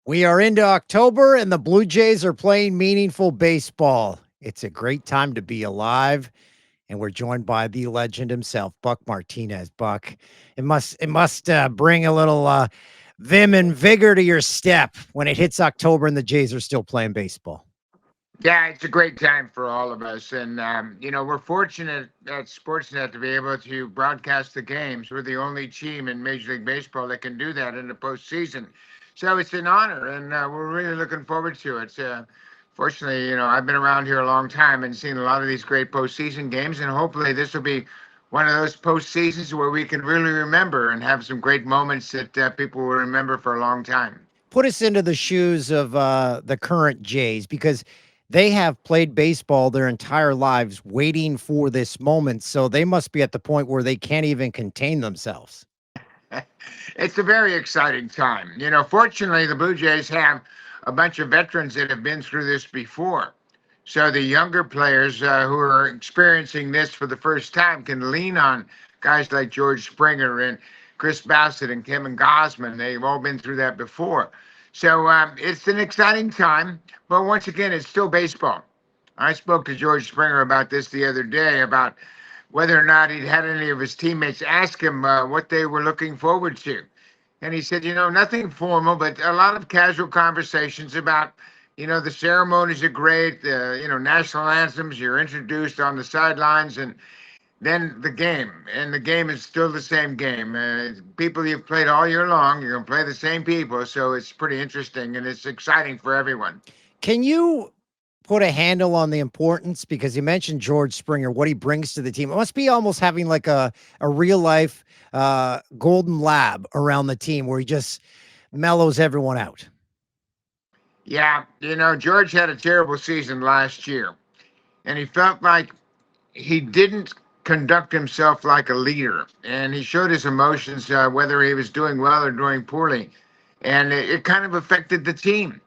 We are into October and the Blue Jays are playing meaningful baseball. It's a great time to be alive. And we're joined by the legend himself, Buck Martinez. Buck, it must bring a little vim and vigor to your step when it hits October and the Jays are still playing baseball. Yeah, it's a great time for all of us. And, we're fortunate at Sportsnet to be able to broadcast the games. We're the only team in Major League Baseball that can do that in the postseason. So it's an honor, and we're really looking forward to it. Fortunately, I've been around here a long time and seen a lot of these great postseason games, and hopefully this will be one of those postseasons where we can really remember and have some great moments that people will remember for a long time. Put us into the shoes of the current Jays because they have played baseball their entire lives waiting for this moment. So they must be at the point where they can't even contain themselves. It's a very exciting time. Fortunately, the Blue Jays have a bunch of veterans that have been through this before. So the younger players who are experiencing this for the first time can lean on guys like George Springer and Chris Bassett and Kevin Gosman. They've all been through that before. So it's an exciting time. But once again, it's still baseball. I spoke to George Springer about this the other day, about whether or not he'd had any of his teammates ask him what they were looking forward to. And he said, nothing formal, but a lot of casual conversations about, the ceremonies are great, national anthems, you're introduced on the sidelines, and then the game. And the game is still the same game. People you've played all year long, you're going to play the same people. So it's pretty interesting and it's exciting for everyone. Can you put a handle on the importance? Because you mentioned George Springer, what he brings to the team. It must be almost having like a real life golden lab around the team where he just mellows everyone out. Yeah, George had a terrible season last year, and he felt like he didn't conduct himself like a leader, and he showed his emotions, whether he was doing well or doing poorly, and it kind of affected the team.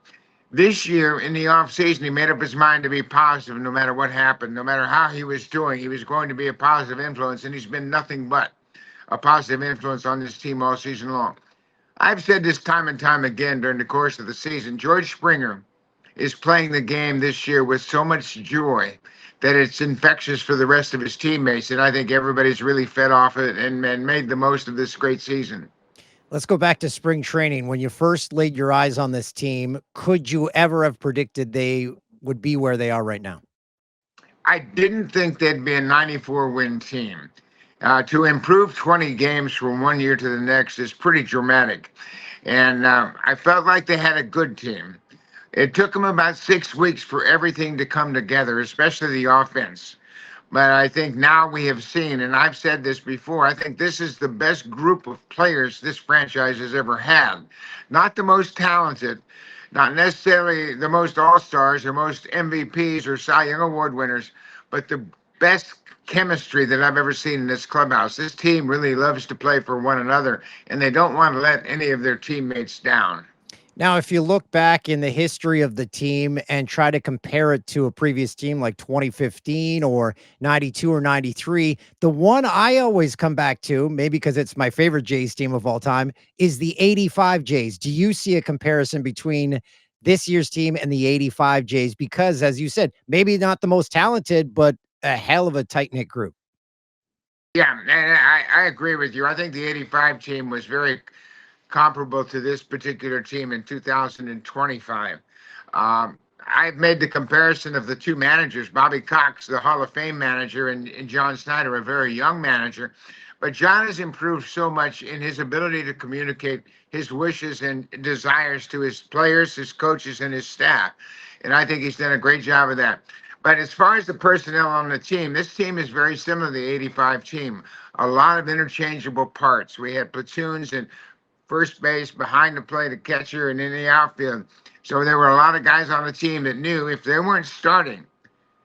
This year in the offseason, he made up his mind to be positive no matter what happened, no matter how he was doing. He was going to be a positive influence, and he's been nothing but a positive influence on this team all season long. I've said this time and time again during the course of the season. George Springer is playing the game this year with so much joy that it's infectious for the rest of his teammates. And I think everybody's really fed off it and made the most of this great season. Let's go back to spring training. When you first laid your eyes on this team, could you ever have predicted they would be where they are right now? I didn't think they'd be a 94 win team. To improve 20 games from one year to the next is pretty dramatic. And I felt like they had a good team. It took them about 6 weeks for everything to come together, especially the offense. But I think now we have seen, and I've said this before, I think this is the best group of players this franchise has ever had. Not the most talented, not necessarily the most all-stars or most MVPs or Cy Young Award winners, but the best chemistry that I've ever seen in this clubhouse. This team really loves to play for one another, and they don't want to let any of their teammates down. Now, if you look back in the history of the team and try to compare it to a previous team like 2015 or 92 or 93, the one I always come back to, maybe because it's my favorite Jays team of all time, is the 85 Jays. Do you see a comparison between this year's team and the 85 Jays? Because, as you said, maybe not the most talented, but a hell of a tight-knit group. Yeah, and I agree with you. I think the 85 team was very comparable to this particular team in 2025. I've made the comparison of the two managers, Bobby Cox, the Hall of Fame manager, and John Snyder, a very young manager. But John has improved so much in his ability to communicate his wishes and desires to his players, his coaches, and his staff. And I think he's done a great job of that. But as far as the personnel on the team, this team is very similar to the 85 team. A lot of interchangeable parts. We had platoons and first base, behind the plate, a catcher, and in the outfield. So there were a lot of guys on the team that knew if they weren't starting,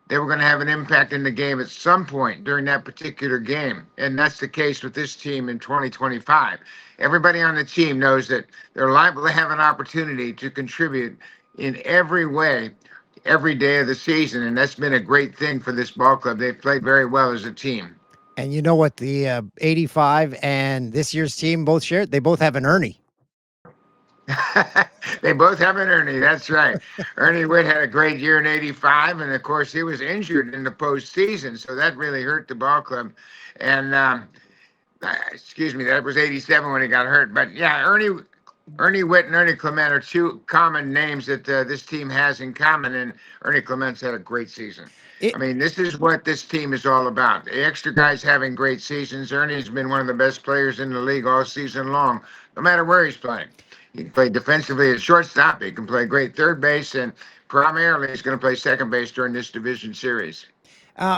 they were going to have an impact in the game at some point during that particular game. And that's the case with this team in 2025. Everybody on the team knows that they're liable to have an opportunity to contribute in every way every day of the season. And that's been a great thing for this ball club. They've played very well as a team. And you know what? The 85 and this year's team both share? They both have an Ernie. They both have an Ernie. That's right. Ernie Witt had a great year in '85, and of course he was injured in the postseason, so that really hurt the ball club. And excuse me, that was '87 when he got hurt. But yeah, Ernie Witt and Ernie Clement are two common names that this team has in common, and Ernie Clement's had a great season. I It, mean, this is what this team is all about. The extra guys having great seasons. Ernie's been one of the best players in the league all season long, no matter where he's playing. He can play defensively at shortstop. He can play great third base, and primarily he's going to play second base during this division series.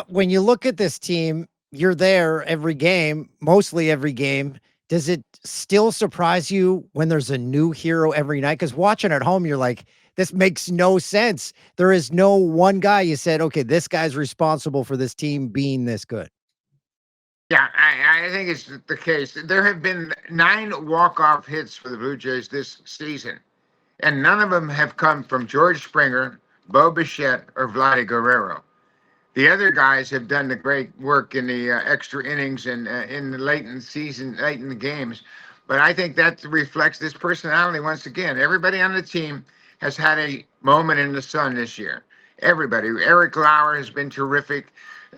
when you look at this team, you're there every game, mostly every game. Does it still surprise you when there's a new hero every night? Because watching at home, you're like, this makes no sense. There is no one guy you said, okay, this guy's responsible for this team being this good. Yeah, I think it's the case. There have been 9 walk-off hits for the Blue Jays this season, and none of them have come from George Springer, Bo Bichette, or Vladdy Guerrero. The other guys have done the great work in the extra innings and in the late in the season, late in the games. But I think that reflects this personality once again. Everybody on the team has had a moment in the sun this year. Everybody. Eric Lauer has been terrific.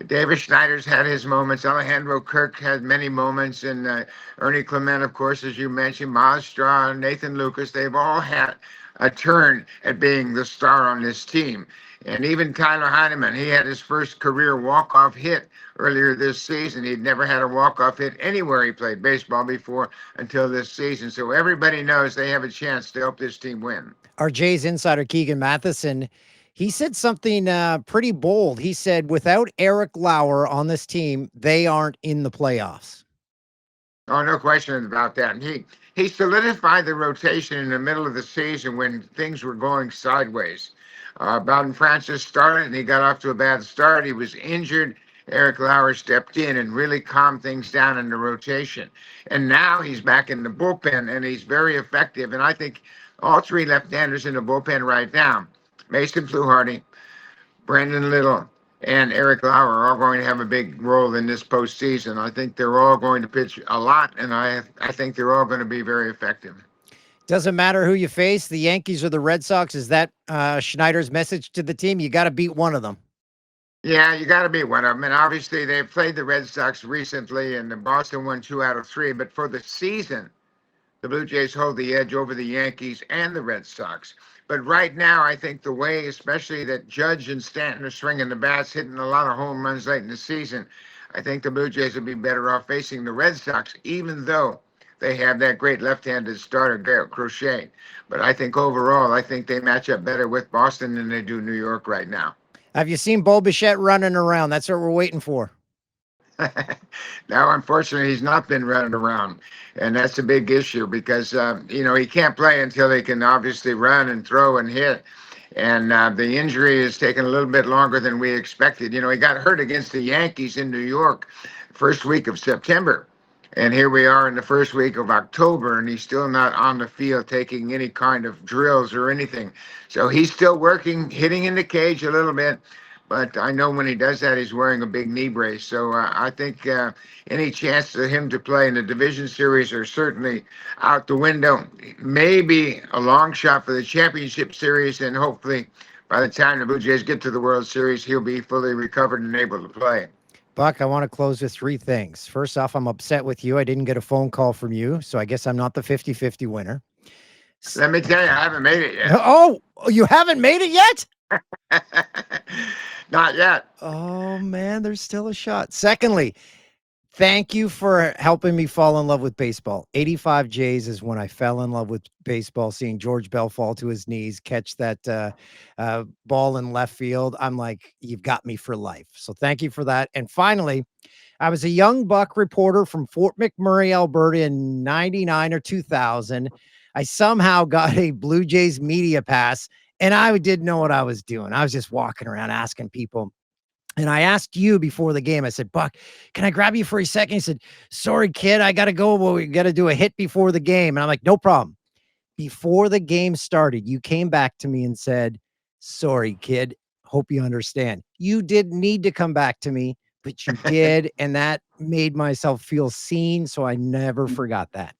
David Schneider's had his moments. Alejandro Kirk had many moments. And Ernie Clement, of course, as you mentioned, Miles Straw, Nathan Lucas, they've all had a turn at being the star on this team. And even Tyler Heineman, he had his first career walk-off hit earlier this season. He'd never had a walk-off hit anywhere he played baseball before until this season. So everybody knows they have a chance to help this team win. Our Jays insider, Keegan Matheson, he said something pretty bold. He said, without Eric Lauer on this team, they aren't in the playoffs. Oh, no question about that. And he solidified the rotation in the middle of the season when things were going sideways. Bowden Francis started, and he got off to a bad start. He was injured. Eric Lauer stepped in and really calmed things down in the rotation. And now he's back in the bullpen, and he's very effective. And I think all 3 left-handers in the bullpen right now, Mason Fluharty, Brandon Little, and Eric Lauer are all going to have a big role in this postseason. I think they're all going to pitch a lot, and I think they're all going to be very effective. Doesn't matter who you face, the Yankees or the Red Sox. Is that Schneider's message to the team? You got to beat one of them. Yeah, you got to be one of them. And obviously, they've played the Red Sox recently, and the Boston won 2 out of 3. But for the season, the Blue Jays hold the edge over the Yankees and the Red Sox. But right now, I think the way, especially that Judge and Stanton are swinging the bats, hitting a lot of home runs late in the season, I think the Blue Jays would be better off facing the Red Sox, even though they have that great left-handed starter, Garrett Crochet. But I think overall, I think they match up better with Boston than they do New York right now. Have you seen Bo Bichette running around? That's what we're waiting for. Now, unfortunately, he's not been running around, and that's a big issue because he can't play until he can obviously run and throw and hit. And the injury has taken a little bit longer than we expected. He got hurt against the Yankees in New York first week of September. And here we are in the first week of October, and he's still not on the field taking any kind of drills or anything. So he's still working, hitting in the cage a little bit. But I know when he does that, he's wearing a big knee brace. So I think any chance for him to play in the division series are certainly out the window. Maybe a long shot for the championship series, and hopefully by the time the Blue Jays get to the World Series, he'll be fully recovered and able to play. Buck, I want to close with 3 things. First off, I'm upset with you. I didn't get a phone call from you, so I guess I'm not the 50-50 winner. Let me tell you, I haven't made it yet. Oh, you haven't made it yet? Not yet. Oh, man, there's still a shot. Secondly, thank you for helping me fall in love with baseball. 85 Jays is when I fell in love with baseball, seeing George Bell fall to his knees, catch that ball in left field. I'm like, you've got me for life. So thank you for that. And finally, I was a young buck reporter from Fort McMurray, Alberta in 99 or 2000. I somehow got a Blue Jays media pass, and I didn't know what I was doing. I was just walking around asking people. And I asked you before the game, I said, Buck, can I grab you for a second? He said, sorry, kid, I got to go. Well, we got to do a hit before the game. And I'm like, no problem. Before the game started, you came back to me and said, sorry, kid, hope you understand. You didn't need to come back to me, but you did. And that made myself feel seen. So I never forgot that.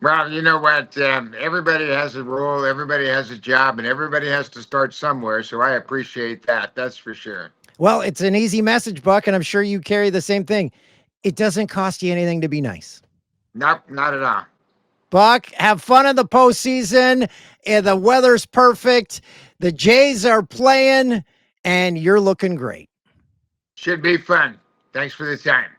Well, you know what? Everybody has a role, everybody has a job, and everybody has to start somewhere. So I appreciate that. That's for sure. Well, it's an easy message, Buck, and I'm sure you carry the same thing. It doesn't cost you anything to be nice. Nope, not at all. Buck, have fun in the postseason. And the weather's perfect. The Jays are playing, and you're looking great. Should be fun. Thanks for the time.